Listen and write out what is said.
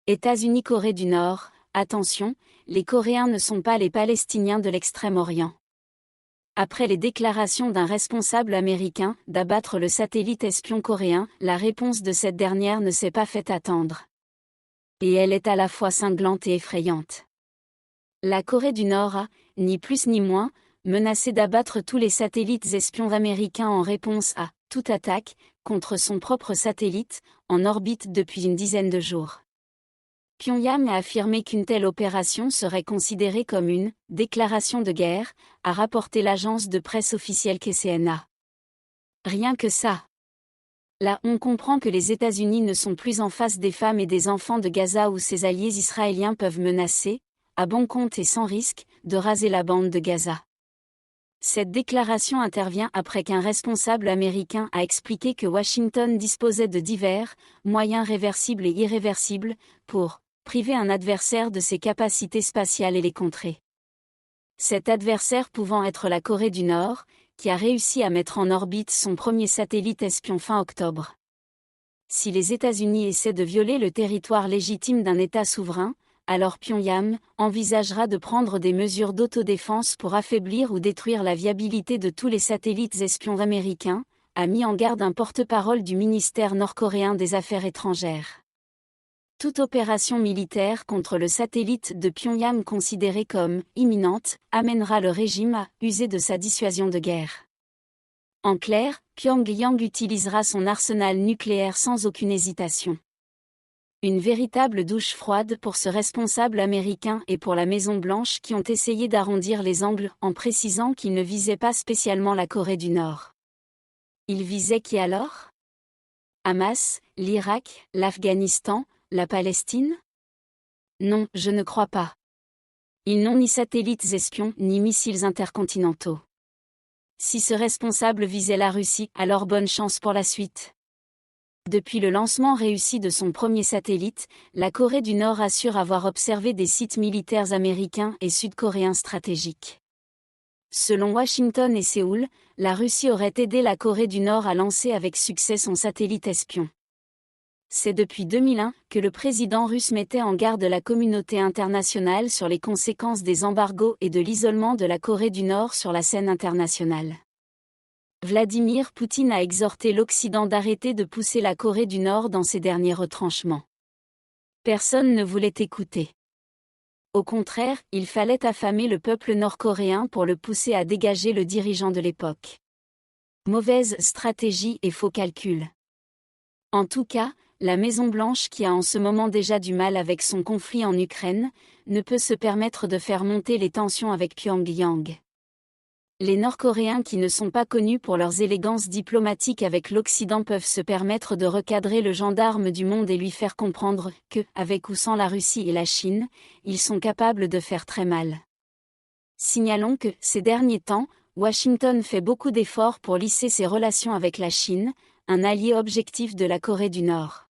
États-Unis-Corée du Nord, attention, les Coréens ne sont pas les Palestiniens de l'Extrême-Orient. Après les déclarations d'un responsable américain d'abattre le satellite espion coréen, la réponse de cette dernière ne s'est pas fait attendre. Et elle est à la fois cinglante et effrayante. La Corée du Nord a, ni plus ni moins, menacé d'abattre tous les satellites espions américains en réponse à toute attaque contre son propre satellite, en orbite depuis une dizaine de jours. Pyongyang a affirmé qu'une telle opération serait considérée comme une « déclaration de guerre », a rapporté l'agence de presse officielle KCNA. Rien que ça. Là, on comprend que les États-Unis ne sont plus en face des femmes et des enfants de Gaza où ses alliés israéliens peuvent menacer, à bon compte et sans risque, de raser la bande de Gaza. Cette déclaration intervient après qu'un responsable américain a expliqué que Washington disposait de divers moyens réversibles et irréversibles pour priver un adversaire de ses capacités spatiales et les contrer. Cet adversaire pouvant être la Corée du Nord, qui a réussi à mettre en orbite son premier satellite espion fin octobre. Si les États-Unis essaient de violer le territoire légitime d'un État souverain, alors Pyongyang envisagera de prendre des mesures d'autodéfense pour affaiblir ou détruire la viabilité de tous les satellites espions américains, a mis en garde un porte-parole du ministère nord-coréen des Affaires étrangères. Toute opération militaire contre le satellite de Pyongyang considérée comme imminente amènera le régime à user de sa dissuasion de guerre. En clair, Pyongyang utilisera son arsenal nucléaire sans aucune hésitation. Une véritable douche froide pour ce responsable américain et pour la Maison-Blanche qui ont essayé d'arrondir les angles en précisant qu'ils ne visaient pas spécialement la Corée du Nord. Ils visaient qui alors ? Hamas, l'Irak, l'Afghanistan, la Palestine ? Non, je ne crois pas. Ils n'ont ni satellites espions ni missiles intercontinentaux. Si ce responsable visait la Russie, alors bonne chance pour la suite. Depuis le lancement réussi de son premier satellite, la Corée du Nord assure avoir observé des sites militaires américains et sud-coréens stratégiques. Selon Washington et Séoul, la Russie aurait aidé la Corée du Nord à lancer avec succès son satellite espion. C'est depuis 2001 que le président russe mettait en garde la communauté internationale sur les conséquences des embargos et de l'isolement de la Corée du Nord sur la scène internationale. Vladimir Poutine a exhorté l'Occident d'arrêter de pousser la Corée du Nord dans ses derniers retranchements. Personne ne voulait écouter. Au contraire, il fallait affamer le peuple nord-coréen pour le pousser à dégager le dirigeant de l'époque. Mauvaise stratégie et faux calcul. En tout cas, la Maison-Blanche qui a en ce moment déjà du mal avec son conflit en Ukraine, ne peut se permettre de faire monter les tensions avec Pyongyang. Les Nord-Coréens qui ne sont pas connus pour leurs élégances diplomatiques avec l'Occident peuvent se permettre de recadrer le gendarme du monde et lui faire comprendre que, avec ou sans la Russie et la Chine, ils sont capables de faire très mal. Signalons que, ces derniers temps, Washington fait beaucoup d'efforts pour lisser ses relations avec la Chine, un allié objectif de la Corée du Nord.